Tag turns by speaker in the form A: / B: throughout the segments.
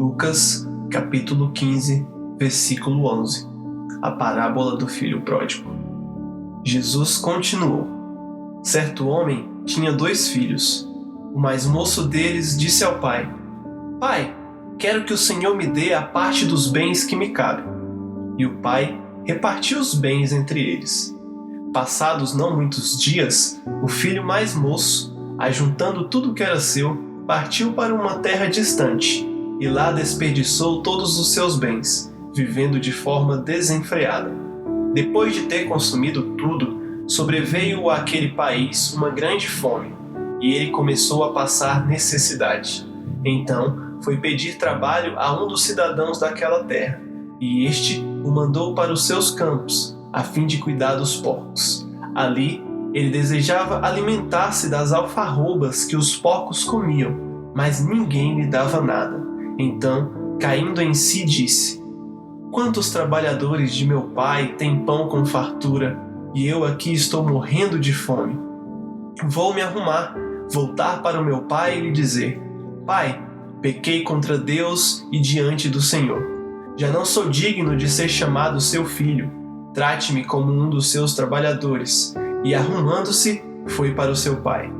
A: Lucas, capítulo 15, versículo 11. A parábola do filho pródigo. Jesus continuou. Certo homem tinha 2 filhos. O mais moço deles disse ao pai: Pai, quero que o Senhor me dê a parte dos bens que me cabe. E o pai repartiu os bens entre eles. Passados não muitos dias, o filho mais moço, ajuntando tudo que era seu, partiu para uma terra distante, e lá desperdiçou todos os seus bens, vivendo de forma desenfreada. Depois de ter consumido tudo, sobreveio àquele país uma grande fome, e ele começou a passar necessidade. Então foi pedir trabalho a um dos cidadãos daquela terra, e este o mandou para os seus campos, a fim de cuidar dos porcos. Ali, ele desejava alimentar-se das alfarrobas que os porcos comiam, mas ninguém lhe dava nada. Então, caindo em si, disse: Quantos trabalhadores de meu pai têm pão com fartura, e eu aqui estou morrendo de fome? Vou me arrumar, voltar para o meu pai e lhe dizer: Pai, pequei contra Deus e diante do Senhor. Já não sou digno de ser chamado seu filho. Trate-me como um dos seus trabalhadores. E arrumando-se, foi para o seu pai.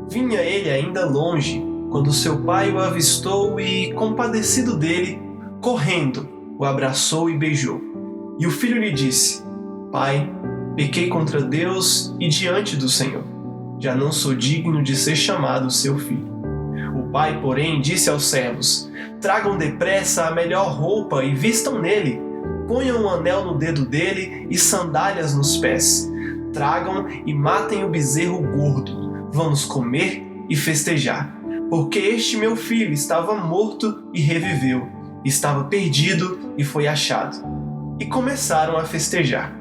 A: Vinha ele ainda longe, quando seu pai o avistou e, compadecido dele, correndo, o abraçou e beijou. E o filho lhe disse: Pai, pequei contra Deus e diante do Senhor. Já não sou digno de ser chamado seu filho. O pai, porém, disse aos servos: Tragam depressa a melhor roupa e vistam nele. Ponham um anel no dedo dele e sandálias nos pés. Tragam e matem o bezerro gordo. Vamos comer e festejar. Porque este meu filho estava morto e reviveu. Estava perdido e foi achado. E começaram a festejar.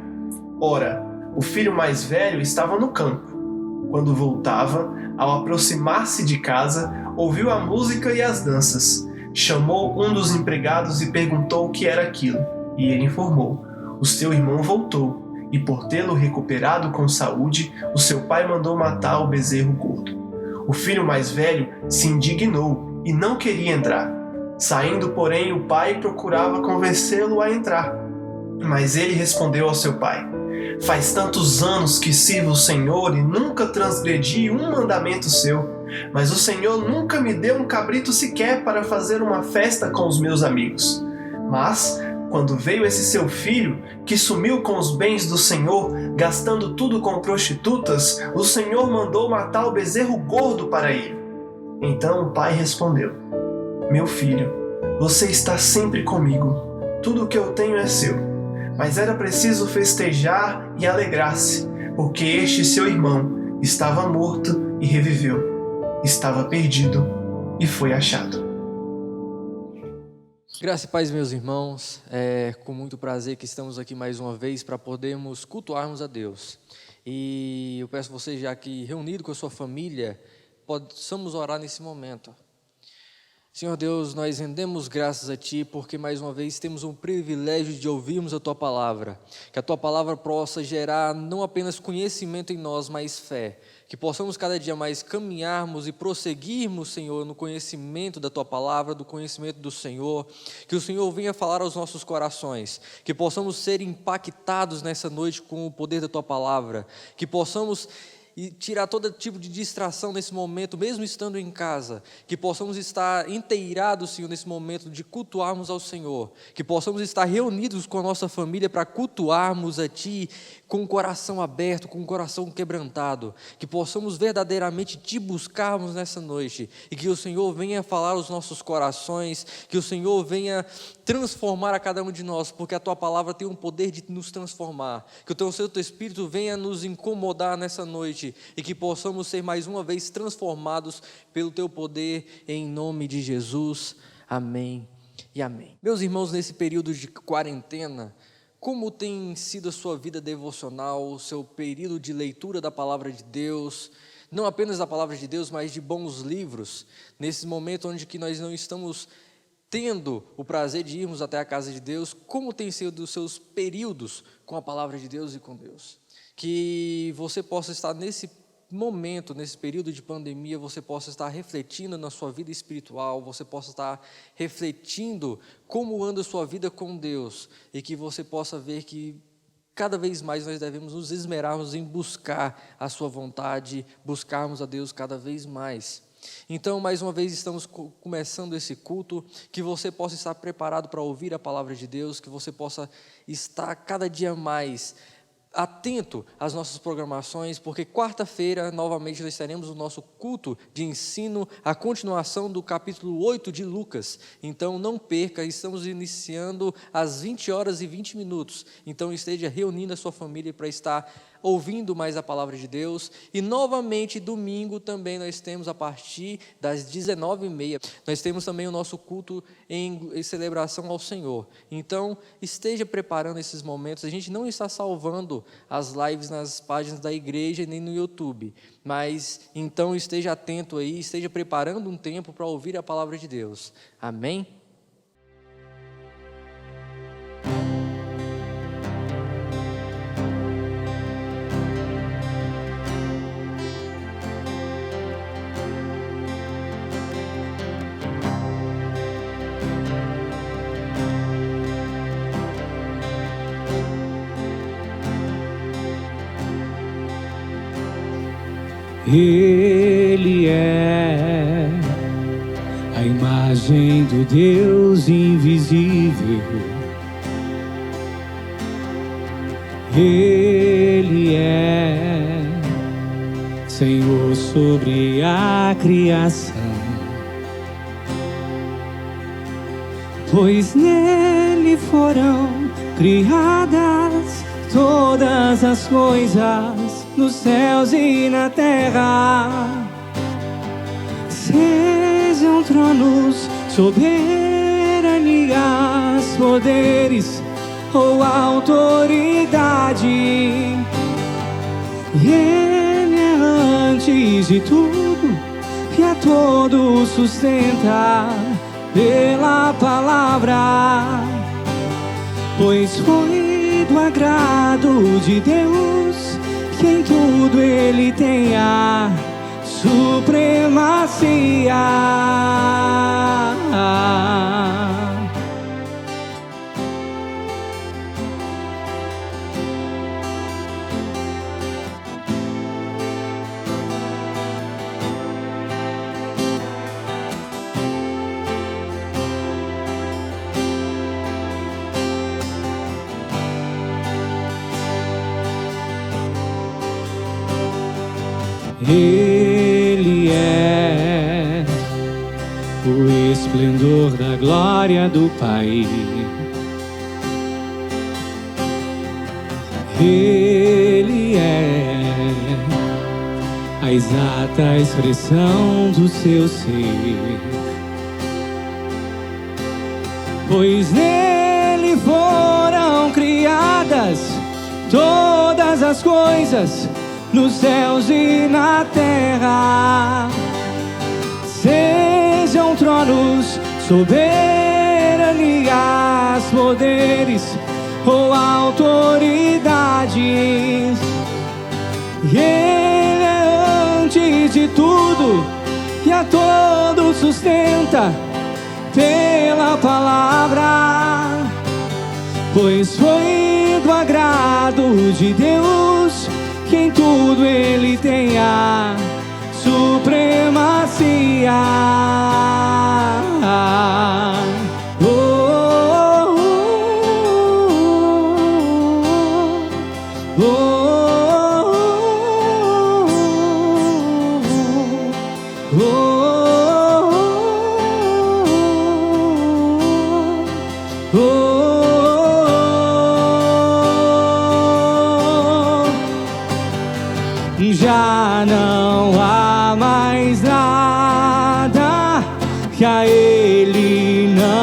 A: Ora, o filho mais velho estava no campo. Quando voltava, ao aproximar-se de casa, ouviu a música e as danças. Chamou um dos empregados e perguntou o que era aquilo. E ele informou: O seu irmão voltou, e por tê-lo recuperado com saúde, o seu pai mandou matar o bezerro gordo. O filho mais velho se indignou e não queria entrar. Saindo, porém, o pai procurava convencê-lo a entrar. Mas ele respondeu ao seu pai: Faz tantos anos que sirvo o Senhor e nunca transgredi um mandamento seu. Mas o Senhor nunca me deu um cabrito sequer para fazer uma festa com os meus amigos. Mas, quando veio esse seu filho, que sumiu com os bens do Senhor, gastando tudo com prostitutas, o Senhor mandou matar o bezerro gordo para ele. Então o pai respondeu: Meu filho, você está sempre comigo. Tudo o que eu tenho é seu. Mas era preciso festejar e alegrar-se, porque este seu irmão estava morto e reviveu. Estava perdido e foi achado.
B: Graça e paz, meus irmãos, é com muito prazer que estamos aqui mais uma vez para podermos cultuarmos a Deus. E eu peço a você, já que reunido com a sua família, possamos orar nesse momento. Senhor Deus, nós rendemos graças a Ti, porque mais uma vez temos um privilégio de ouvirmos a Tua Palavra. Que a Tua Palavra possa gerar não apenas conhecimento em nós, mas fé. Que possamos cada dia mais caminharmos e prosseguirmos, Senhor, no conhecimento da Tua Palavra, do conhecimento do Senhor. Que o Senhor venha falar aos nossos corações. Que possamos ser impactados nessa noite com o poder da Tua Palavra. Que possamos e tirar todo tipo de distração nesse momento, mesmo estando em casa, que possamos estar inteirados, Senhor, nesse momento de cultuarmos ao Senhor, que possamos estar reunidos com a nossa família para cultuarmos a Ti com o coração aberto, com o coração quebrantado, que possamos verdadeiramente Te buscarmos nessa noite, e que o Senhor venha falar aos nossos corações, que o Senhor venha transformar a cada um de nós, porque a Tua Palavra tem um poder de nos transformar, que o Teu Santo Espírito venha nos incomodar nessa noite, e que possamos ser mais uma vez transformados pelo Teu poder, em nome de Jesus, amém e amém. Meus irmãos, nesse período de quarentena, como tem sido a sua vida devocional, o seu período de leitura da Palavra de Deus, não apenas da Palavra de Deus, mas de bons livros, nesse momento onde que nós não estamos tendo o prazer de irmos até a casa de Deus, como tem sido os seus períodos com a Palavra de Deus e com Deus? Que você possa estar nesse momento, nesse período de pandemia, você possa estar refletindo na sua vida espiritual, você possa estar refletindo como anda a sua vida com Deus, e que você possa ver que cada vez mais nós devemos nos esmerarmos em buscar a sua vontade, buscarmos a Deus cada vez mais. Então, mais uma vez, estamos começando esse culto, que você possa estar preparado para ouvir a palavra de Deus, que você possa estar cada dia mais atento às nossas programações, porque quarta-feira, novamente, nós teremos o nosso culto de ensino, a continuação do capítulo 8 de Lucas. Então, não perca, estamos iniciando às 20h20. Então, esteja reunindo a sua família para estar ouvindo mais a palavra de Deus. E novamente, domingo também nós temos, a partir das 19h30, nós temos também o nosso culto em celebração ao Senhor. Então, esteja preparando esses momentos. A gente não está salvando as lives nas páginas da igreja nem no YouTube, mas então esteja atento aí, esteja preparando um tempo para ouvir a palavra de Deus. Amém?
C: Ele é a imagem do Deus invisível. Ele é Senhor sobre a criação, pois nele foram criadas todas as coisas nos céus e na terra. Sejam tronos, soberanias, poderes ou autoridade, Ele é antes de tudo e a todos sustenta pela palavra, pois foi do agrado de Deus que em tudo Ele tenha supremacia. Ele é o esplendor da glória do Pai. Ele é a exata expressão do seu ser, pois nele foram criadas todas as coisas nos céus e na terra. Sejam tronos, soberanias, poderes ou autoridades, Ele é antes de tudo e a todos sustenta pela palavra, pois foi do agrado de Deus que em tudo Ele tenha supremacia. Oh, oh, oh, oh, oh, oh. Já não há mais nada que a Ele não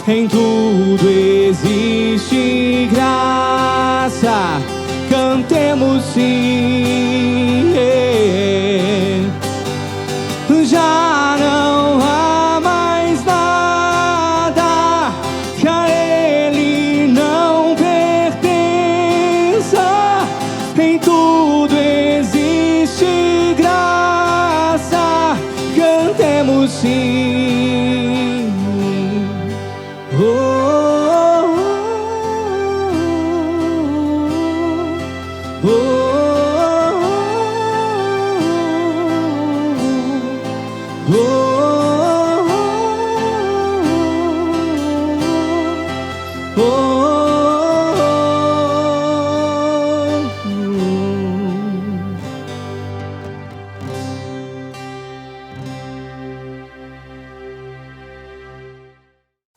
C: em tudo existe graça. Cantemos sim, já não há mais nada que a Ele não pertença. Em tudo existe graça. Cantemos sim. Oh.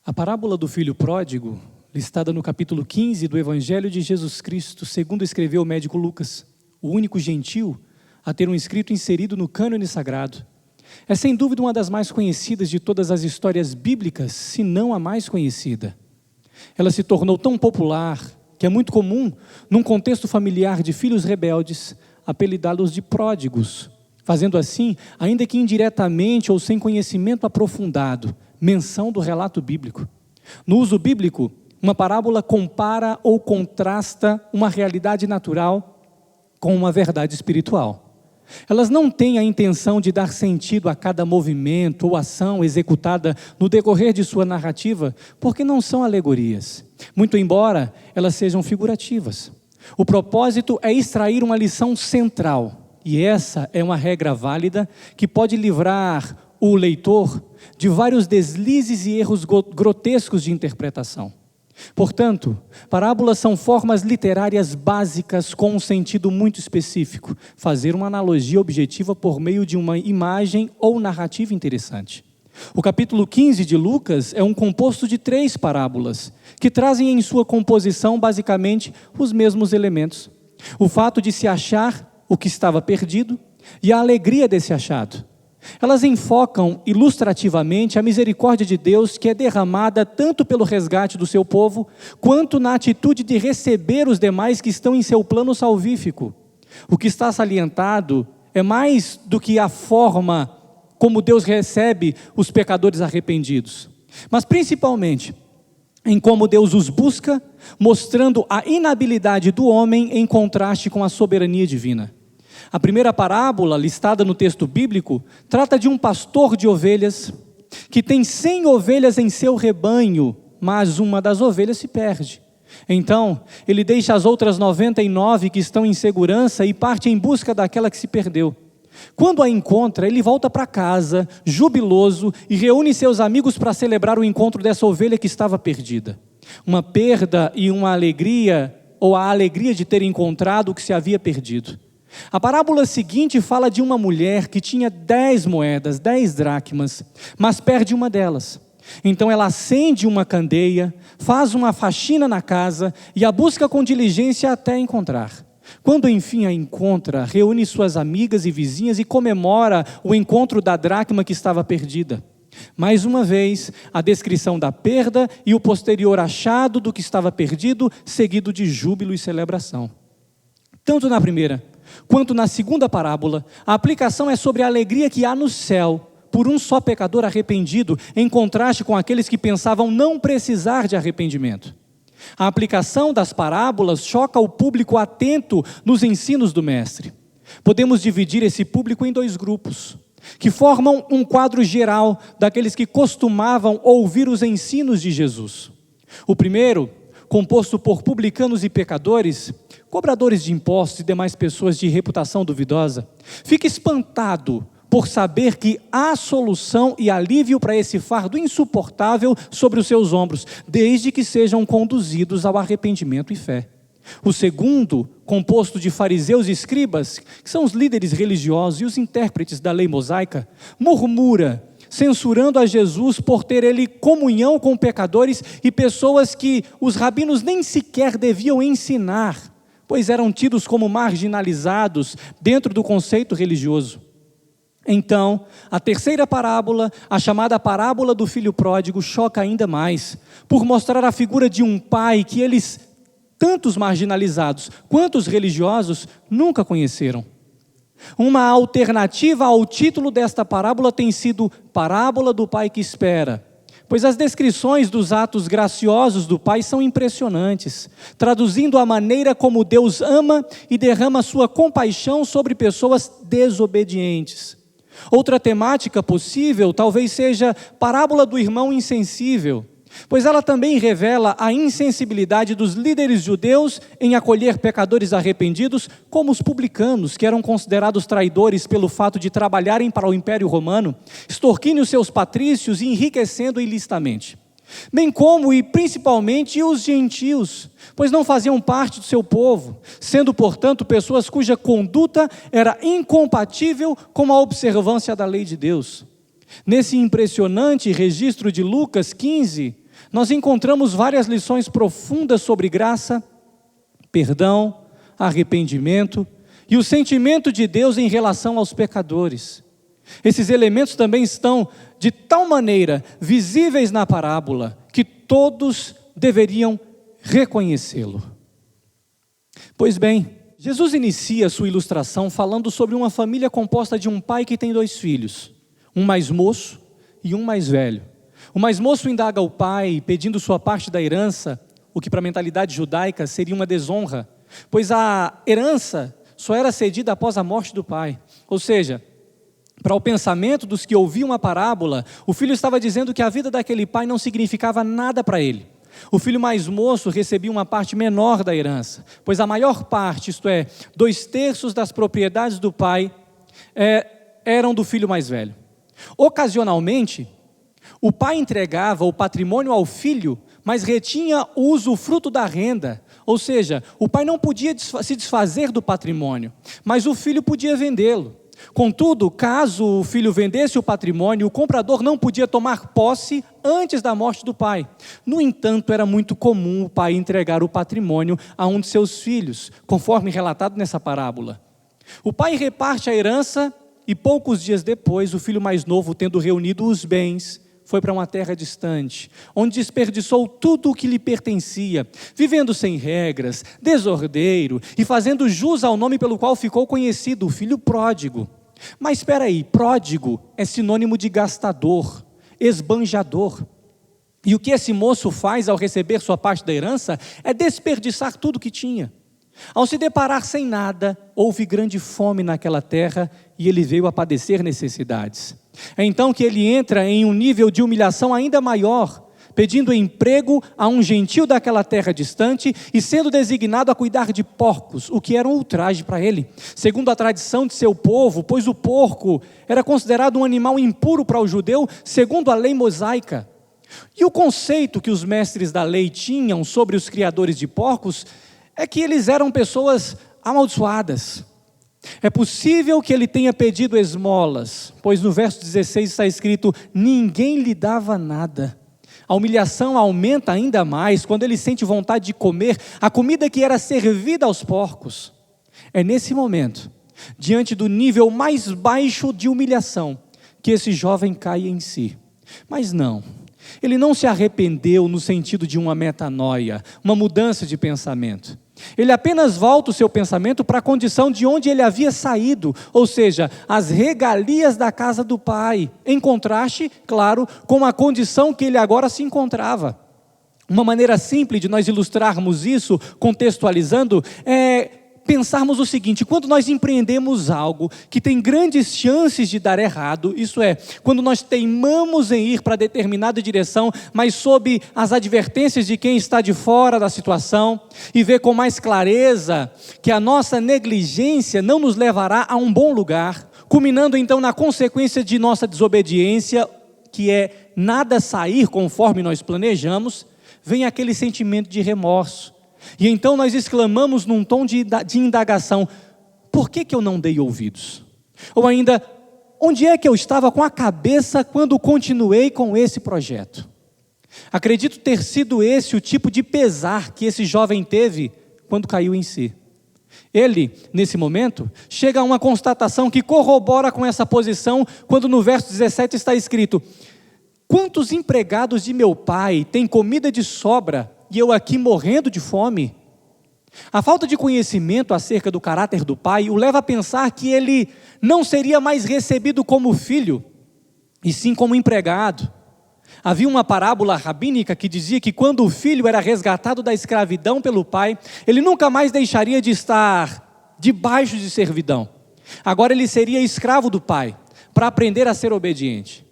C: A parábola do filho pródigo, listada no capítulo 15 do Evangelho de Jesus Cristo, segundo escreveu o médico Lucas, o único gentil a ter um escrito inserido no cânone sagrado. É sem dúvida uma das mais conhecidas de todas as histórias bíblicas, se não a mais conhecida. Ela se tornou tão popular que é muito comum, num contexto familiar de filhos rebeldes, apelidá-los de pródigos, fazendo assim, ainda que indiretamente ou sem conhecimento aprofundado, menção do relato bíblico. No uso bíblico, uma parábola compara ou contrasta uma realidade natural com uma verdade espiritual. Elas não têm a intenção de dar sentido a cada movimento ou ação executada no decorrer de sua narrativa, porque não são alegorias, muito embora elas sejam figurativas. O propósito é extrair uma lição central, e essa é uma regra válida que pode livrar o leitor de vários deslizes e erros grotescos de interpretação. Portanto, parábolas são formas literárias básicas com um sentido muito específico, fazer uma analogia objetiva por meio de uma imagem ou narrativa interessante. O capítulo 15 de Lucas é um composto de 3 parábolas, que trazem em sua composição basicamente os mesmos elementos. O fato de se achar o que estava perdido e a alegria desse achado. Elas enfocam ilustrativamente a misericórdia de Deus que é derramada tanto pelo resgate do seu povo, quanto na atitude de receber os demais que estão em seu plano salvífico. O que está salientado é mais do que a forma como Deus recebe os pecadores arrependidos, mas principalmente em como Deus os busca, mostrando a inabilidade do homem em contraste com a soberania divina. A primeira parábola, listada no texto bíblico, trata de um pastor de ovelhas que tem 100 ovelhas em seu rebanho, mas uma das ovelhas se perde. Então, ele deixa as outras 99 que estão em segurança e parte em busca daquela que se perdeu. Quando a encontra, ele volta para casa, jubiloso, e reúne seus amigos para celebrar o encontro dessa ovelha que estava perdida. Uma perda e uma alegria, ou a alegria de ter encontrado o que se havia perdido. A parábola seguinte fala de uma mulher que tinha 10 moedas, 10 dracmas, mas perde uma delas. Então ela acende uma candeia, faz uma faxina na casa e a busca com diligência até encontrar. Quando enfim a encontra, reúne suas amigas e vizinhas e comemora o encontro da dracma que estava perdida. Mais uma vez, a descrição da perda e o posterior achado do que estava perdido, seguido de júbilo e celebração. Tanto na primeira quanto na segunda parábola, a aplicação é sobre a alegria que há no céu por um só pecador arrependido, em contraste com aqueles que pensavam não precisar de arrependimento. A aplicação das parábolas choca o público atento nos ensinos do mestre. Podemos dividir esse público em 2 grupos, que formam um quadro geral daqueles que costumavam ouvir os ensinos de Jesus. O primeiro, composto por publicanos e pecadores, cobradores de impostos e demais pessoas de reputação duvidosa, fica espantado por saber que há solução e alívio para esse fardo insuportável sobre os seus ombros, desde que sejam conduzidos ao arrependimento e fé. O segundo, composto de fariseus e escribas, que são os líderes religiosos e os intérpretes da lei mosaica, murmura, censurando a Jesus por ter ele comunhão com pecadores e pessoas que os rabinos nem sequer deviam ensinar, pois eram tidos como marginalizados dentro do conceito religioso. Então, a terceira parábola, a chamada parábola do filho pródigo, choca ainda mais, por mostrar a figura de um pai que eles, tantos marginalizados quanto os religiosos, nunca conheceram. Uma alternativa ao título desta parábola tem sido Parábola do Pai que Espera, pois as descrições dos atos graciosos do Pai são impressionantes, traduzindo a maneira como Deus ama e derrama sua compaixão sobre pessoas desobedientes. Outra temática possível talvez seja Parábola do Irmão Insensível, pois ela também revela a insensibilidade dos líderes judeus em acolher pecadores arrependidos, como os publicanos, que eram considerados traidores pelo fato de trabalharem para o Império Romano, extorquindo os seus patrícios e enriquecendo ilicitamente. Bem como e principalmente os gentios, pois não faziam parte do seu povo, sendo, portanto, pessoas cuja conduta era incompatível com a observância da lei de Deus. Nesse impressionante registro de Lucas 15, nós encontramos várias lições profundas sobre graça, perdão, arrependimento e o sentimento de Deus em relação aos pecadores. Esses elementos também estão de tal maneira visíveis na parábola que todos deveriam reconhecê-lo. Pois bem, Jesus inicia sua ilustração falando sobre uma família composta de um pai que tem 2 filhos, um mais moço e um mais velho. O mais moço indaga o pai, pedindo sua parte da herança, o que para a mentalidade judaica seria uma desonra, pois a herança só era cedida após a morte do pai. Ou seja, para o pensamento dos que ouviam a parábola, o filho estava dizendo que a vida daquele pai não significava nada para ele. O filho mais moço recebia uma parte menor da herança, pois a maior parte, isto é, 2/3 das propriedades do pai, eram do filho mais velho. Ocasionalmente, o pai entregava o patrimônio ao filho, mas retinha o usufruto da renda. Ou seja, o pai não podia se desfazer do patrimônio, mas o filho podia vendê-lo. Contudo, caso o filho vendesse o patrimônio, o comprador não podia tomar posse antes da morte do pai. No entanto, era muito comum o pai entregar o patrimônio a um de seus filhos, conforme relatado nessa parábola. O pai reparte a herança e poucos dias depois, o filho mais novo, tendo reunido os bens, foi para uma terra distante, onde desperdiçou tudo o que lhe pertencia, vivendo sem regras, desordeiro e fazendo jus ao nome pelo qual ficou conhecido, o filho pródigo. Mas espera aí, pródigo é sinônimo de gastador, esbanjador. E o que esse moço faz ao receber sua parte da herança é desperdiçar tudo o que tinha. Ao se deparar sem nada, houve grande fome naquela terra e ele veio a padecer necessidades. É então que ele entra em um nível de humilhação ainda maior, pedindo emprego a um gentio daquela terra distante e sendo designado a cuidar de porcos, o que era um ultraje para ele, segundo a tradição de seu povo, pois o porco era considerado um animal impuro para o judeu, segundo a lei mosaica. E o conceito que os mestres da lei tinham sobre os criadores de porcos é que eles eram pessoas amaldiçoadas. É possível que ele tenha pedido esmolas, pois no verso 16 está escrito: ninguém lhe dava nada. A humilhação aumenta ainda mais quando ele sente vontade de comer a comida que era servida aos porcos. É nesse momento, diante do nível mais baixo de humilhação, que esse jovem cai em si. Mas não, ele não se arrependeu no sentido de uma metanoia, uma mudança de pensamento. Ele apenas volta o seu pensamento para a condição de onde ele havia saído, ou seja, as regalias da casa do pai, em contraste, claro, com a condição que ele agora se encontrava. Uma maneira simples de nós ilustrarmos isso, contextualizando, é pensarmos o seguinte: quando nós empreendemos algo que tem grandes chances de dar errado, isso é, quando nós teimamos em ir para determinada direção, mas sob as advertências de quem está de fora da situação, e vê com mais clareza que a nossa negligência não nos levará a um bom lugar, culminando então na consequência de nossa desobediência, que é nada sair conforme nós planejamos, vem aquele sentimento de remorso. E então nós exclamamos num tom de indagação: por que eu não dei ouvidos? Ou ainda, onde é que eu estava com a cabeça quando continuei com esse projeto? Acredito ter sido esse o tipo de pesar que esse jovem teve quando caiu em si. Ele, nesse momento, chega a uma constatação que corrobora com essa posição, quando no verso 17 está escrito: quantos empregados de meu pai têm comida de sobra e eu aqui morrendo de fome? A falta de conhecimento acerca do caráter do pai o leva a pensar que ele não seria mais recebido como filho, e sim como empregado. Havia uma parábola rabínica que dizia que quando o filho era resgatado da escravidão pelo pai, ele nunca mais deixaria de estar debaixo de servidão. Agora ele seria escravo do pai, para aprender a ser obediente.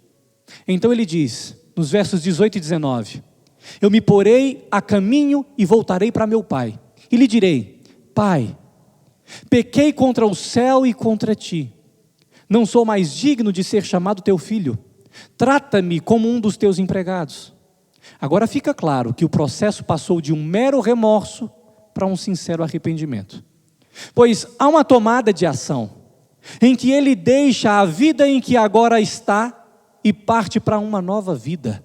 C: Então ele diz, nos versos 18 e 19: eu me porei a caminho e voltarei para meu pai, e lhe direi: pai, pequei contra o céu e contra ti, não sou mais digno de ser chamado teu filho, trata-me como um dos teus empregados. Agora fica claro que o processo passou de um mero remorso para um sincero arrependimento, pois há uma tomada de ação, em que ele deixa a vida em que agora está e parte para uma nova vida.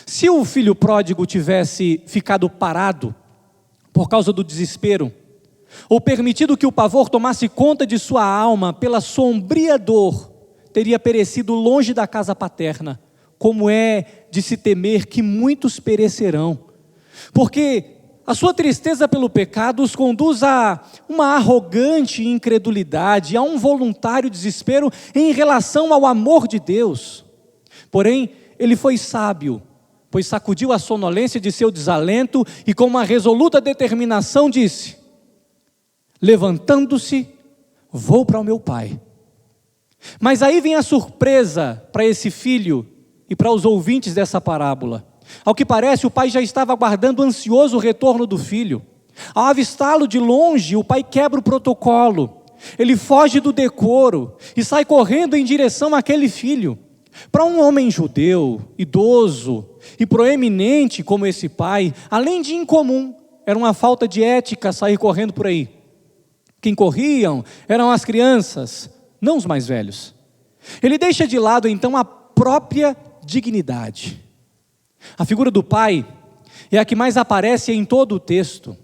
C: Se o filho pródigo tivesse ficado parado por causa do desespero, ou permitido que o pavor tomasse conta de sua alma pela sombria dor, teria perecido longe da casa paterna, como é de se temer que muitos perecerão, porque a sua tristeza pelo pecado os conduz a uma arrogante incredulidade, a um voluntário desespero em relação ao amor de Deus. Porém, ele foi sábio, pois sacudiu a sonolência de seu desalento e com uma resoluta determinação disse: levantando-se, vou para o meu pai. Mas aí vem a surpresa para esse filho e para os ouvintes dessa parábola. Ao que parece, o pai já estava aguardando ansioso o retorno do filho. Ao avistá-lo de longe, o pai quebra o protocolo, ele foge do decoro e sai correndo em direção àquele filho. Para um homem judeu, idoso e proeminente como esse pai, além de incomum, era uma falta de ética sair correndo por aí. Quem corriam eram as crianças, não os mais velhos. Ele deixa de lado então a própria dignidade. A figura do pai é a que mais aparece em todo o texto.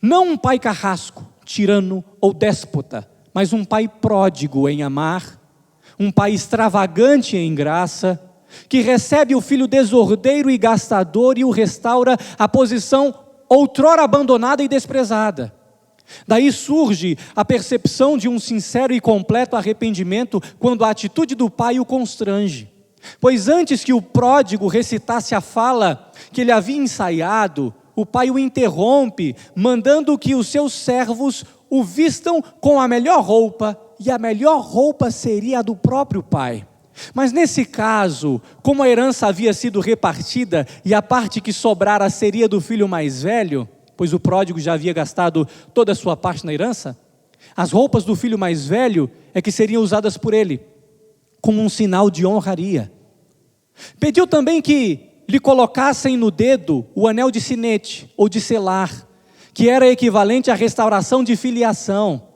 C: Não um pai carrasco, tirano ou déspota, mas um pai pródigo em amar, um pai extravagante em graça, que recebe o filho desordeiro e gastador e o restaura à posição outrora abandonada e desprezada. Daí surge a percepção de um sincero e completo arrependimento quando a atitude do pai o constrange. Pois antes que o pródigo recitasse a fala que ele havia ensaiado, o pai o interrompe, mandando que os seus servos o vistam com a melhor roupa, e a melhor roupa seria a do próprio pai. Mas nesse caso, como a herança havia sido repartida e a parte que sobrara seria do filho mais velho, pois o pródigo já havia gastado toda a sua parte na herança, as roupas do filho mais velho é que seriam usadas por ele, como um sinal de honraria. Pediu também que lhe colocassem no dedo o anel de sinete, ou de selar, que era equivalente à restauração de filiação.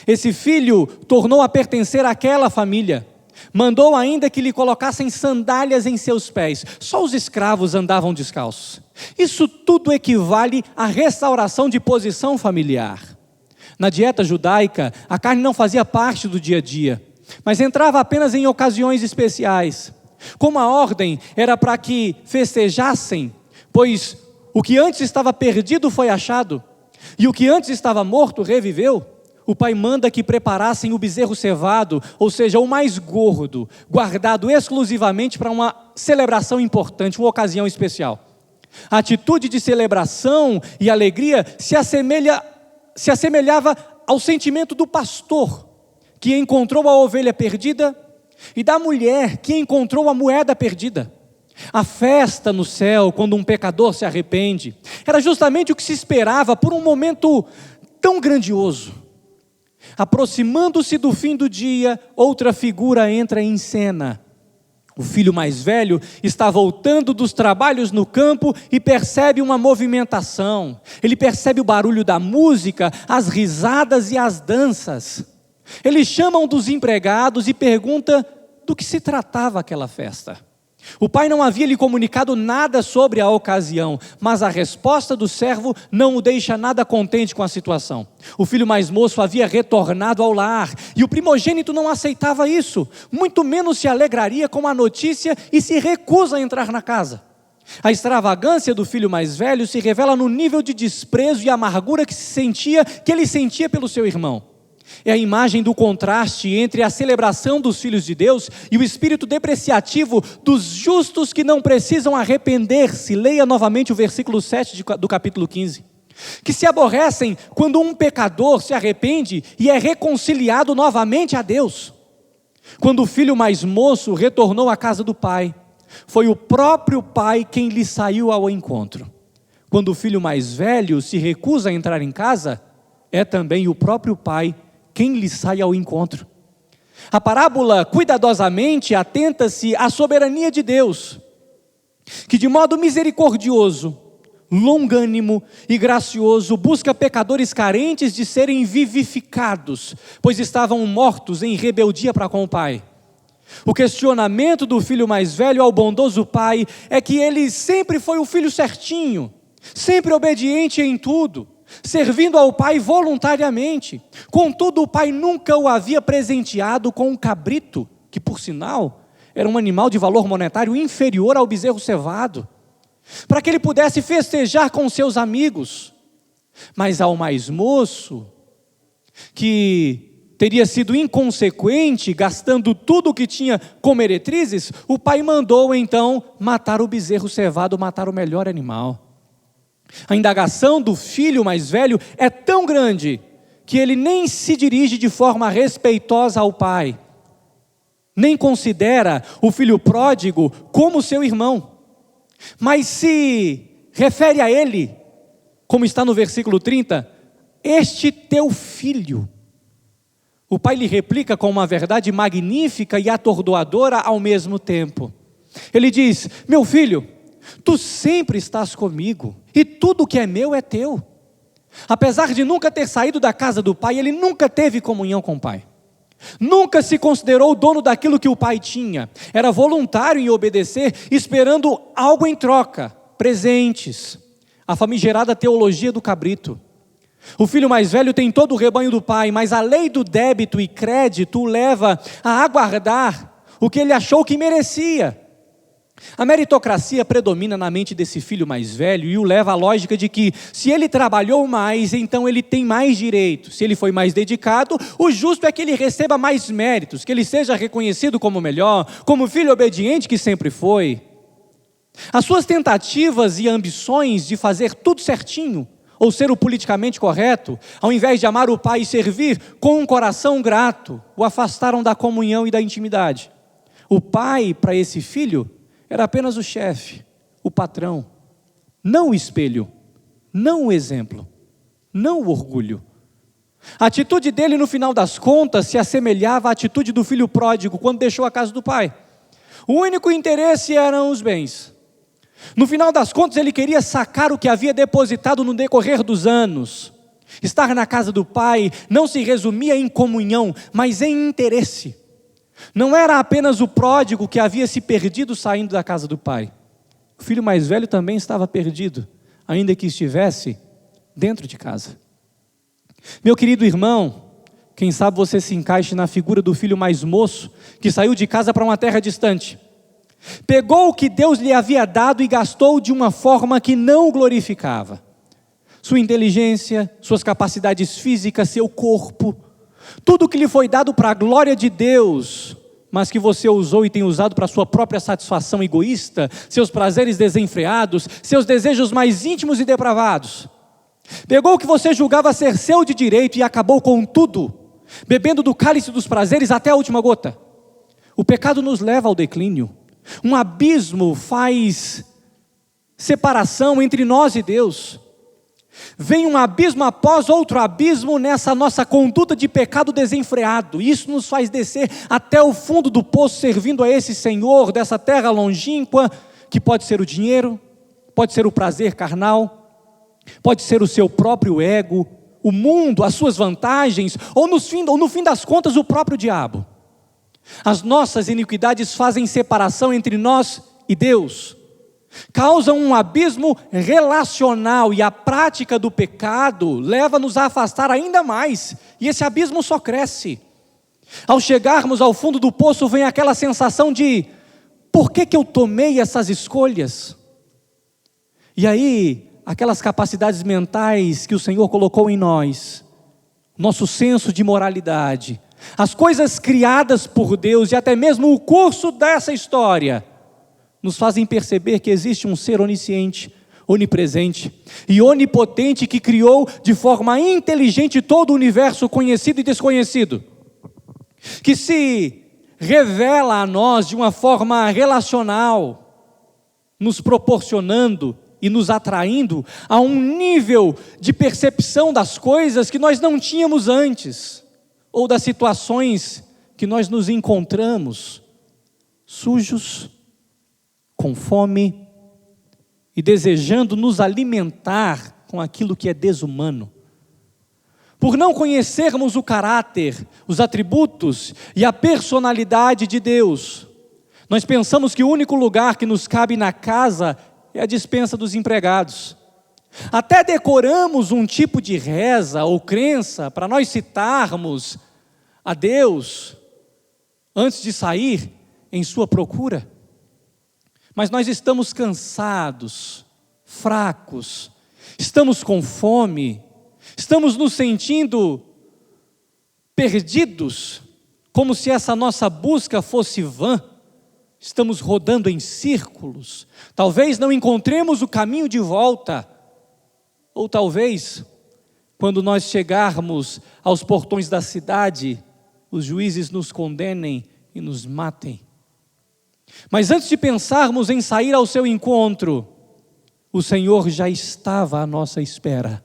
C: Esse filho tornou a pertencer àquela família. Mandou ainda que lhe colocassem sandálias em seus pés. Só os escravos andavam descalços. Isso tudo equivale à restauração de posição familiar. Na dieta judaica, a carne não fazia parte do dia a dia, mas entrava apenas em ocasiões especiais. Como a ordem era para que festejassem, pois o que antes estava perdido foi achado, e o que antes estava morto reviveu, o pai manda que preparassem o bezerro cevado, ou seja, o mais gordo, guardado exclusivamente para uma celebração importante, uma ocasião especial. A atitude de celebração e alegria se assemelhava ao sentimento do pastor, que encontrou a ovelha perdida, e da mulher que encontrou a moeda perdida. A festa no céu, quando um pecador se arrepende, era justamente o que se esperava por um momento tão grandioso. Aproximando-se do fim do dia, outra figura entra em cena. O filho mais velho está voltando dos trabalhos no campo e percebe uma movimentação. Ele percebe o barulho da música, as risadas e as danças. Ele chama um dos empregados e pergunta do que se tratava aquela festa. O pai não havia lhe comunicado nada sobre a ocasião, mas a resposta do servo não o deixa nada contente com a situação. O filho mais moço havia retornado ao lar, e o primogênito não aceitava isso, muito menos se alegraria com a notícia e se recusa a entrar na casa. A extravagância do filho mais velho se revela no nível de desprezo e amargura que ele sentia pelo seu irmão. É a imagem do contraste entre a celebração dos filhos de Deus e o espírito depreciativo dos justos que não precisam arrepender-se. Leia novamente o versículo 7 do capítulo 15. Que se aborrecem quando um pecador se arrepende e é reconciliado novamente a Deus. Quando o filho mais moço retornou à casa do pai, foi o próprio pai quem lhe saiu ao encontro. Quando o filho mais velho se recusa a entrar em casa, é também o próprio pai quem lhe sai ao encontro. A parábola cuidadosamente atenta-se à soberania de Deus, que de modo misericordioso, longânimo e gracioso busca pecadores carentes de serem vivificados, pois estavam mortos em rebeldia para com o pai. O questionamento do filho mais velho ao bondoso pai é que ele sempre foi o filho certinho, sempre obediente em tudo, servindo ao pai voluntariamente. Contudo, o pai nunca o havia presenteado com um cabrito, que por sinal era um animal de valor monetário inferior ao bezerro cevado, para que ele pudesse festejar com seus amigos. Mas ao mais moço, que teria sido inconsequente, gastando tudo o que tinha com meretrizes, o pai mandou então matar o bezerro cevado, matar o melhor animal. A indagação do filho mais velho é tão grande que ele nem se dirige de forma respeitosa ao pai, nem considera o filho pródigo como seu irmão, mas se refere a ele, como está no versículo 30, este teu filho. O pai lhe replica com uma verdade magnífica e atordoadora ao mesmo tempo. Ele diz: meu filho, tu sempre estás comigo, e tudo que é meu é teu. Apesar de nunca ter saído da casa do pai, ele nunca teve comunhão com o pai. Nunca se considerou dono daquilo que o pai tinha. Era voluntário em obedecer, esperando algo em troca, presentes. A famigerada teologia do cabrito. O filho mais velho tem todo o rebanho do pai, mas a lei do débito e crédito o leva a aguardar o que ele achou que merecia. A meritocracia predomina na mente desse filho mais velho e o leva à lógica de que se ele trabalhou mais, então ele tem mais direitos. Se ele foi mais dedicado, o justo é que ele receba mais méritos, que ele seja reconhecido como melhor, como filho obediente que sempre foi. As suas tentativas e ambições de fazer tudo certinho, ou ser o politicamente correto, ao invés de amar o pai e servir com um coração grato, o afastaram da comunhão e da intimidade. O pai, para esse filho, era apenas o chefe, o patrão, não o espelho, não o exemplo, não o orgulho. A atitude dele, no final das contas, se assemelhava à atitude do filho pródigo quando deixou a casa do pai. O único interesse eram os bens. No final das contas, ele queria sacar o que havia depositado no decorrer dos anos. Estar na casa do pai não se resumia em comunhão, mas em interesse. Não era apenas o pródigo que havia se perdido saindo da casa do pai. O filho mais velho também estava perdido, ainda que estivesse dentro de casa. Meu querido irmão, quem sabe você se encaixe na figura do filho mais moço, que saiu de casa para uma terra distante. Pegou o que Deus lhe havia dado e gastou de uma forma que não o glorificava. Sua inteligência, suas capacidades físicas, seu corpo, tudo que lhe foi dado para a glória de Deus, mas que você usou e tem usado para a sua própria satisfação egoísta, seus prazeres desenfreados, seus desejos mais íntimos e depravados. Pegou o que você julgava ser seu de direito e acabou com tudo, bebendo do cálice dos prazeres até a última gota. O pecado nos leva ao declínio. Um abismo faz separação entre nós e Deus. Vem um abismo após outro abismo nessa nossa conduta de pecado desenfreado. Isso nos faz descer até o fundo do poço, servindo a esse Senhor dessa terra longínqua, que pode ser o dinheiro, pode ser o prazer carnal, pode ser o seu próprio ego, o mundo, as suas vantagens, ou no fim das contas o próprio diabo. As nossas iniquidades fazem separação entre nós e Deus. Causam um abismo relacional, e a prática do pecado leva-nos a afastar ainda mais, e esse abismo só cresce. Ao chegarmos ao fundo do poço, vem aquela sensação de: por que eu tomei essas escolhas? E aí, aquelas capacidades mentais que o Senhor colocou em nós, nosso senso de moralidade, as coisas criadas por Deus e até mesmo o curso dessa história, nos fazem perceber que existe um ser onisciente, onipresente e onipotente que criou de forma inteligente todo o universo conhecido e desconhecido, que se revela a nós de uma forma relacional, nos proporcionando e nos atraindo a um nível de percepção das coisas que nós não tínhamos antes, ou das situações que nós nos encontramos sujos, com fome e desejando nos alimentar com aquilo que é desumano. Por não conhecermos o caráter, os atributos e a personalidade de Deus, nós pensamos que o único lugar que nos cabe na casa é a despensa dos empregados. Até decoramos um tipo de reza ou crença para nós citarmos a Deus antes de sair em sua procura. Mas nós estamos cansados, fracos, estamos com fome, estamos nos sentindo perdidos, como se essa nossa busca fosse vã. Estamos rodando em círculos, talvez não encontremos o caminho de volta, ou talvez, quando nós chegarmos aos portões da cidade, os juízes nos condenem e nos matem. Mas antes de pensarmos em sair ao seu encontro, o Senhor já estava à nossa espera.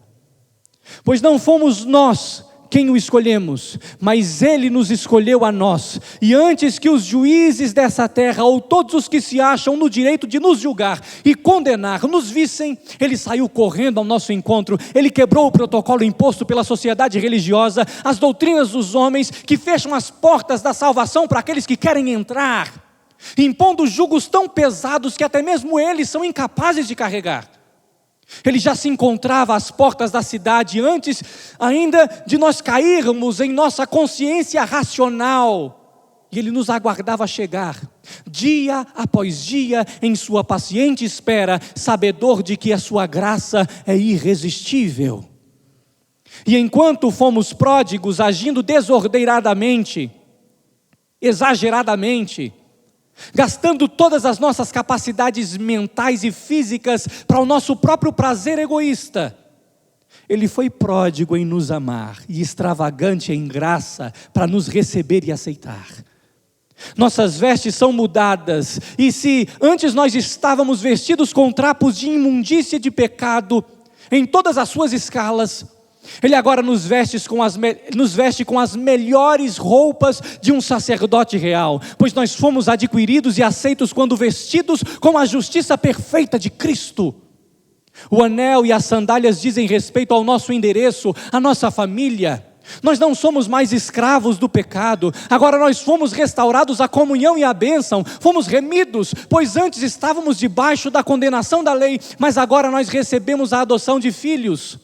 C: Pois não fomos nós quem o escolhemos, mas Ele nos escolheu a nós. E antes que os juízes dessa terra, ou todos os que se acham no direito de nos julgar e condenar, nos vissem, Ele saiu correndo ao nosso encontro. Ele quebrou o protocolo imposto pela sociedade religiosa, as doutrinas dos homens que fecham as portas da salvação para aqueles que querem entrar, impondo julgos tão pesados que até mesmo eles são incapazes de carregar. Ele já se encontrava às portas da cidade antes ainda de nós cairmos em nossa consciência racional, e Ele nos aguardava chegar, dia após dia, em sua paciente espera, sabedor de que a sua graça é irresistível. E enquanto fomos pródigos, agindo desordenadamente, exageradamente, gastando todas as nossas capacidades mentais e físicas para o nosso próprio prazer egoísta, Ele foi pródigo em nos amar e extravagante em graça para nos receber e aceitar. Nossas vestes são mudadas, e se antes nós estávamos vestidos com trapos de imundícia e de pecado, em todas as suas escalas, Ele agora nos veste com as melhores roupas de um sacerdote real, pois nós fomos adquiridos e aceitos quando vestidos com a justiça perfeita de Cristo. O anel e as sandálias dizem respeito ao nosso endereço, à nossa família. Nós não somos mais escravos do pecado, agora nós fomos restaurados à comunhão e à bênção, fomos remidos, pois antes estávamos debaixo da condenação da lei, mas agora nós recebemos a adoção de filhos.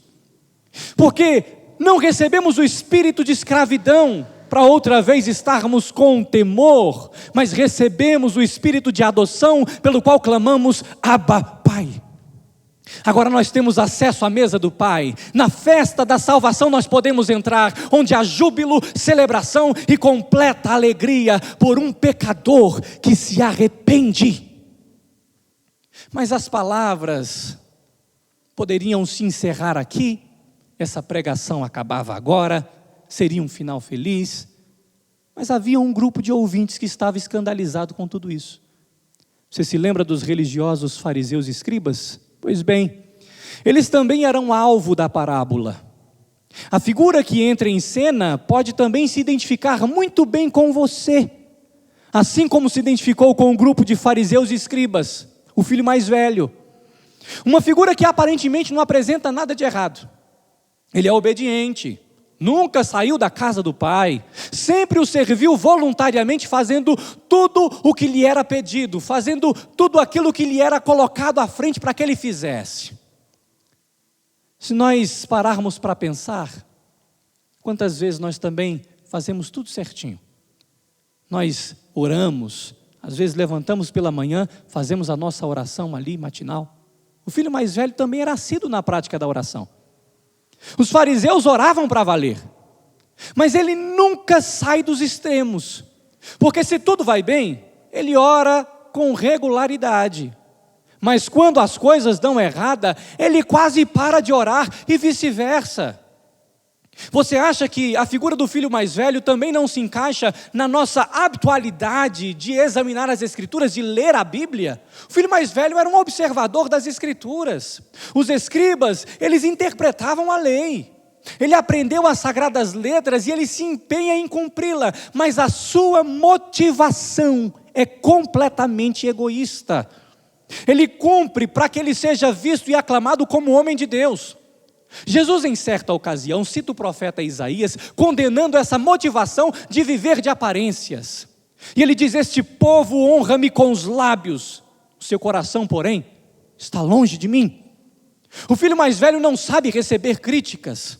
C: Porque não recebemos o espírito de escravidão para outra vez estarmos com temor, mas recebemos o espírito de adoção pelo qual clamamos: Abba, Pai. Agora nós temos acesso à mesa do Pai. Na festa da salvação nós podemos entrar, onde há júbilo, celebração e completa alegria por um pecador que se arrepende. Mas as palavras poderiam se encerrar aqui. Essa pregação acabava agora, seria um final feliz. Mas havia um grupo de ouvintes que estava escandalizado com tudo isso. Você se lembra dos religiosos fariseus e escribas? Pois bem, eles também eram alvo da parábola. A figura que entra em cena pode também se identificar muito bem com você, assim como se identificou com o grupo de fariseus e escribas, o filho mais velho. Uma figura que aparentemente não apresenta nada de errado. Ele é obediente, nunca saiu da casa do pai, sempre o serviu voluntariamente, fazendo tudo o que lhe era pedido, fazendo tudo aquilo que lhe era colocado à frente para que ele fizesse. Se nós pararmos para pensar, quantas vezes nós também fazemos tudo certinho? Nós oramos, às vezes levantamos pela manhã, fazemos a nossa oração ali, matinal. O filho mais velho também era assíduo na prática da oração. Os fariseus oravam para valer, mas ele nunca sai dos extremos, porque se tudo vai bem, ele ora com regularidade, mas quando as coisas dão errada, ele quase para de orar e vice-versa. Você acha que a figura do filho mais velho também não se encaixa na nossa habitualidade de examinar as Escrituras, de ler a Bíblia? O filho mais velho era um observador das Escrituras. Os escribas, eles interpretavam a lei. Ele aprendeu as sagradas letras e ele se empenha em cumpri-la, mas a sua motivação é completamente egoísta. Ele cumpre para que ele seja visto e aclamado como homem de Deus. Jesus, em certa ocasião, cita o profeta Isaías, condenando essa motivação de viver de aparências. E ele diz: este povo honra-me com os lábios, o seu coração, porém, está longe de mim. O filho mais velho não sabe receber críticas.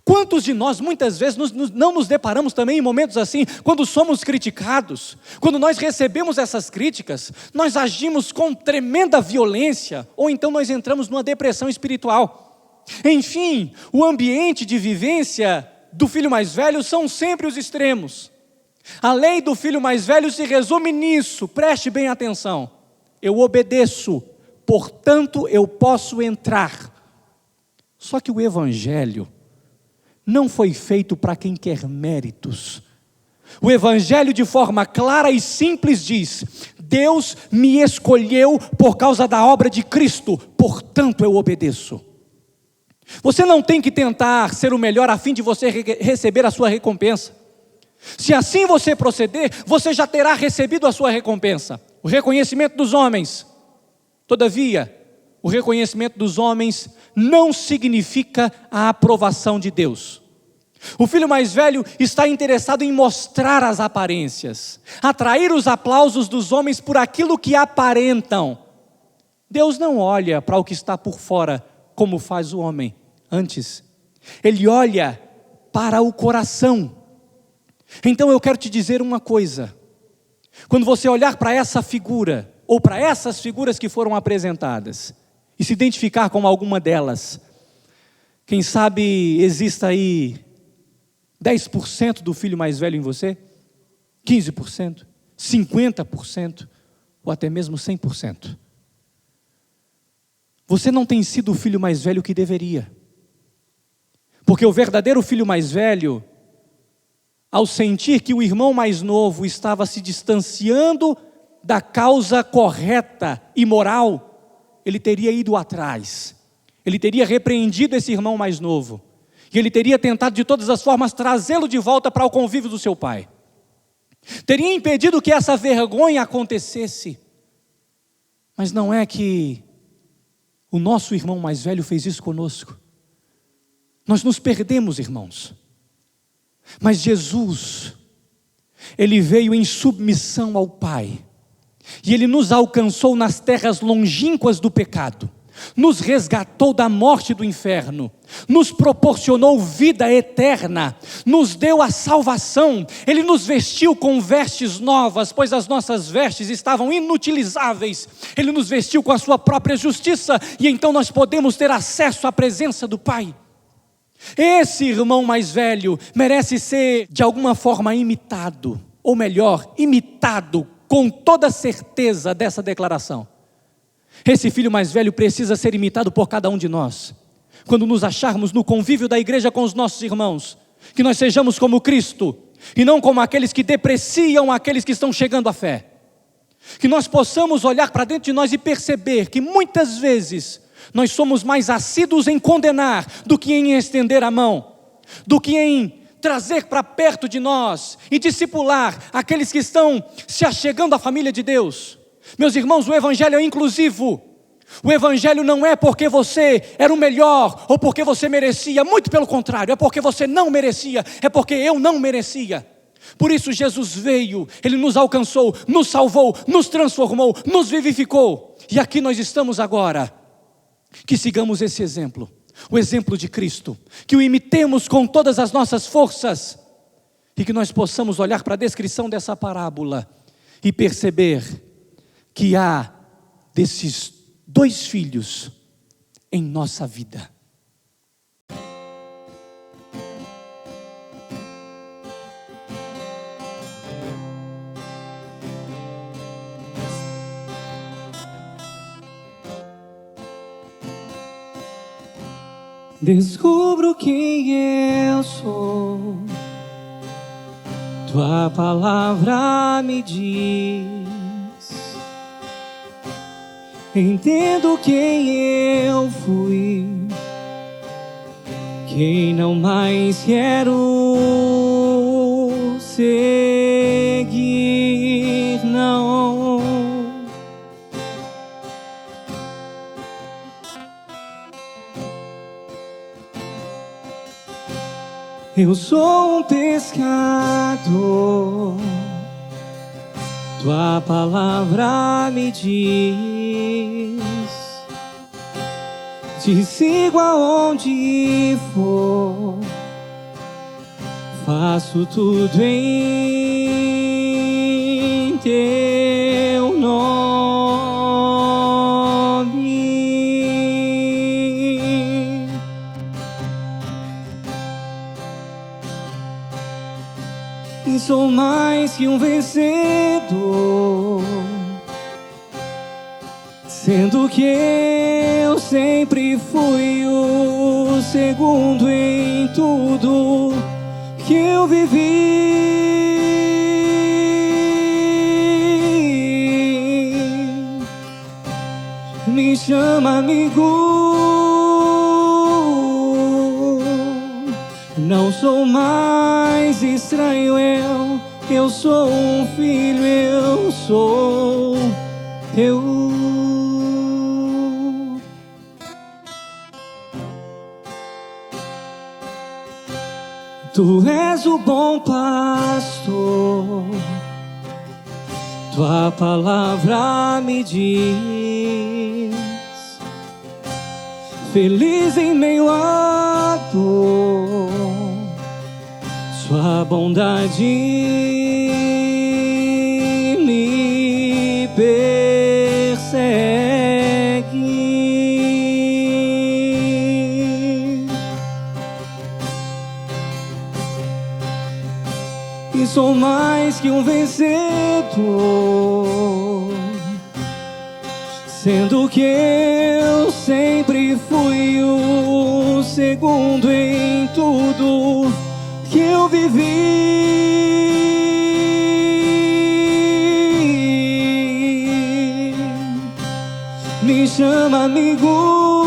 C: Quantos de nós, muitas vezes, não nos deparamos também em momentos assim, quando somos criticados, quando nós recebemos essas críticas, nós agimos com tremenda violência, ou então nós entramos numa depressão espiritual. Enfim, o ambiente de vivência do filho mais velho são sempre os extremos. A lei do filho mais velho se resume nisso, preste bem atenção: eu obedeço, portanto eu posso entrar. Só que o evangelho não foi feito para quem quer méritos. O evangelho, de forma clara e simples, diz: Deus me escolheu por causa da obra de Cristo, portanto eu obedeço. Você não tem que tentar ser o melhor a fim de você receber a sua recompensa. Se assim você proceder, você já terá recebido a sua recompensa, o reconhecimento dos homens. Todavia, o reconhecimento dos homens não significa a aprovação de Deus. O filho mais velho está interessado em mostrar as aparências, atrair os aplausos dos homens por aquilo que aparentam. Deus não olha para o que está por fora, como faz o homem. Antes, Ele olha para o coração. Então eu quero te dizer uma coisa: quando você olhar para essa figura, ou para essas figuras que foram apresentadas, e se identificar com alguma delas, quem sabe exista aí 10% do filho mais velho em você, 15%, 50%, ou até mesmo 100%. Você não tem sido o filho mais velho que deveria. Porque o verdadeiro filho mais velho, ao sentir que o irmão mais novo estava se distanciando da causa correta e moral, ele teria ido atrás. Ele teria repreendido esse irmão mais novo. E ele teria tentado de todas as formas trazê-lo de volta para o convívio do seu pai. Teria impedido que essa vergonha acontecesse. Mas não é que o nosso irmão mais velho fez isso conosco. Nós nos perdemos, irmãos. Mas Jesus, Ele veio em submissão ao Pai. E Ele nos alcançou nas terras longínquas do pecado. Nos resgatou da morte do inferno. Nos proporcionou vida eterna. Nos deu a salvação. Ele nos vestiu com vestes novas, pois as nossas vestes estavam inutilizáveis. Ele nos vestiu com a sua própria justiça. E então nós podemos ter acesso à presença do Pai. Esse irmão mais velho merece ser de alguma forma imitado. Ou melhor, imitado com toda certeza dessa declaração. Esse filho mais velho precisa ser imitado por cada um de nós. Quando nos acharmos no convívio da igreja com os nossos irmãos, que nós sejamos como Cristo, e não como aqueles que depreciam aqueles que estão chegando à fé. Que nós possamos olhar para dentro de nós e perceber que muitas vezes nós somos mais assíduos em condenar do que em estender a mão, do que em trazer para perto de nós e discipular aqueles que estão se achegando à família de Deus. Meus irmãos, o evangelho é inclusivo. O evangelho não é porque você era o melhor ou porque você merecia, muito pelo contrário, é porque você não merecia, é porque eu não merecia. Por isso Jesus veio, Ele nos alcançou, nos salvou, nos transformou, nos vivificou. E aqui nós estamos agora. Que sigamos esse exemplo, o exemplo de Cristo, que o imitemos com todas as nossas forças e que nós possamos olhar para a descrição dessa parábola e perceber que há desses 2 filhos em nossa vida. Descubro quem eu sou, tua palavra me diz. Entendo quem eu fui, quem não mais quero seguir, não. Eu sou um pescador, tua palavra me diz. Te sigo aonde for, faço tudo em teu nome. E sou mais que um vencedor, sendo que eu sempre fui o segundo em tudo que eu vivi. Me chama amigo, não sou mais estranho, eu sou um filho, eu sou eu. Tu és o bom pastor, tua palavra me diz. Feliz em meio à dor, sua bondade me persegue. E sou mais que um vencedor, sendo que eu sempre fui o segundo em tudo que eu vivi. Me chama amigo,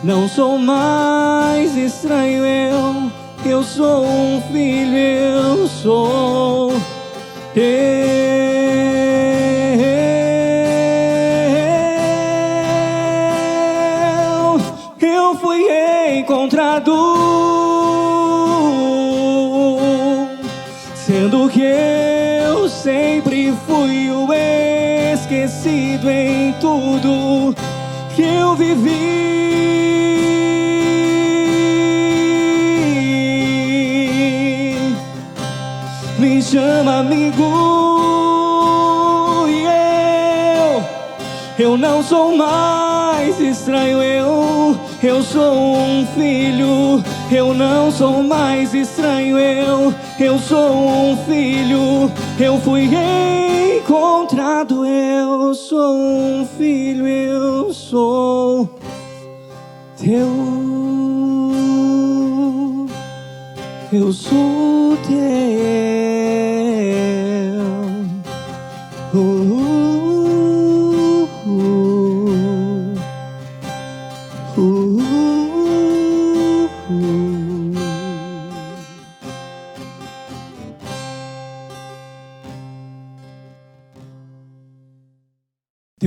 C: não sou mais estranho, eu sou um filho, eu sou eu fui encontrado, sendo que eu sempre fui o esquecido em tudo que eu vivi. Me chama amigo, e eu não sou mais estranho, eu sou um filho. Eu não sou mais estranho, eu sou um filho. Eu fui encontrado, eu sou um filho, eu sou teu. Eu sou teu.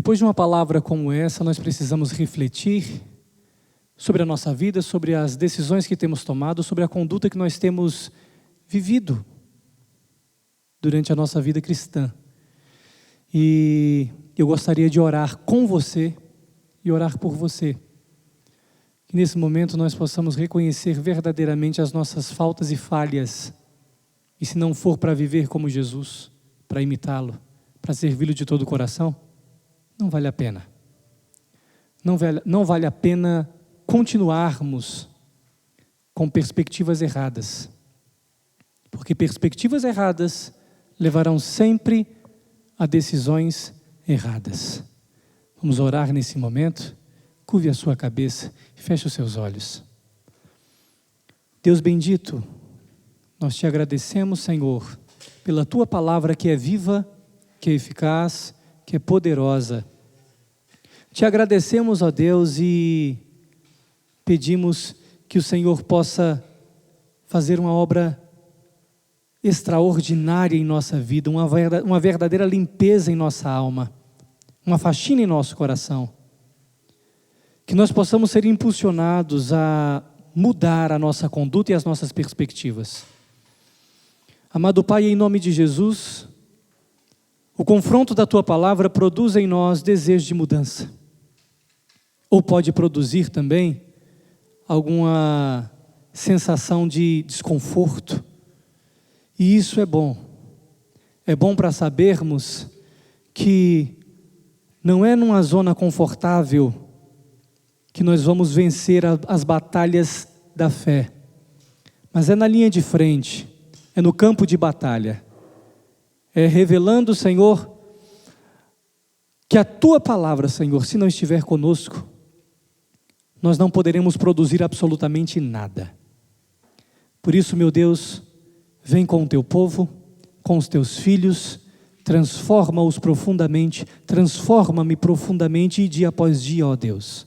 C: Depois de uma palavra como essa, nós precisamos refletir sobre a nossa vida, sobre as decisões que temos tomado, sobre a conduta que nós temos vivido durante a nossa vida cristã. E eu gostaria de orar com você e orar por você. Que nesse momento nós possamos reconhecer verdadeiramente as nossas faltas e falhas. E se não for para viver como Jesus, para imitá-lo, para servi-lo de todo o coração, não vale a pena. Não vale a pena continuarmos com perspectivas erradas. Porque perspectivas erradas levarão sempre a decisões erradas. Vamos orar nesse momento. Curve a sua cabeça e feche os seus olhos. Deus bendito, nós te agradecemos, Senhor, pela tua palavra que é viva, que é eficaz, que é poderosa. Te agradecemos, ó Deus, e pedimos que o Senhor possa fazer uma obra extraordinária em nossa vida, uma verdadeira limpeza em nossa alma, uma faxina em nosso coração. Que nós possamos ser impulsionados a mudar a nossa conduta e as nossas perspectivas. Amado Pai, em nome de Jesus, o confronto da Tua palavra produz em nós desejo de mudança. Ou pode produzir também alguma sensação de desconforto. E isso é bom. É bom para sabermos que não é numa zona confortável que nós vamos vencer as batalhas da fé, mas é na linha de frente, é no campo de batalha, é revelando, Senhor, que a Tua palavra, Senhor, se não estiver conosco, nós não poderemos produzir absolutamente nada. Por isso, meu Deus, vem com o Teu povo, com os Teus filhos, transforma-os profundamente, transforma-me profundamente e dia após dia, ó Deus.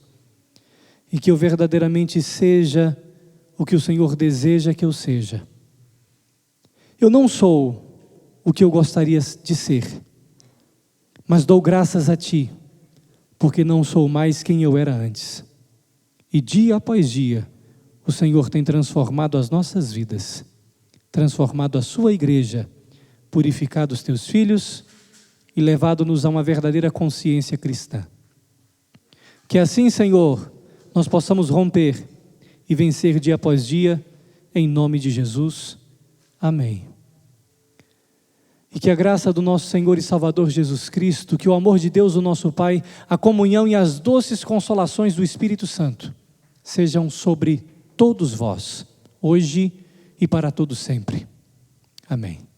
C: E que eu verdadeiramente seja o que o Senhor deseja que eu seja. Eu não sou o que eu gostaria de ser, mas dou graças a Ti, porque não sou mais quem eu era antes. E dia após dia, o Senhor tem transformado as nossas vidas, transformado a Sua igreja, purificado os Teus filhos e levado-nos a uma verdadeira consciência cristã. Que assim, Senhor, nós possamos romper e vencer dia após dia, em nome de Jesus. Amém. E que a graça do nosso Senhor e Salvador Jesus Cristo, que o amor de Deus, o nosso Pai, a comunhão e as doces consolações do Espírito Santo, sejam sobre todos vós, hoje e para todo sempre. Amém.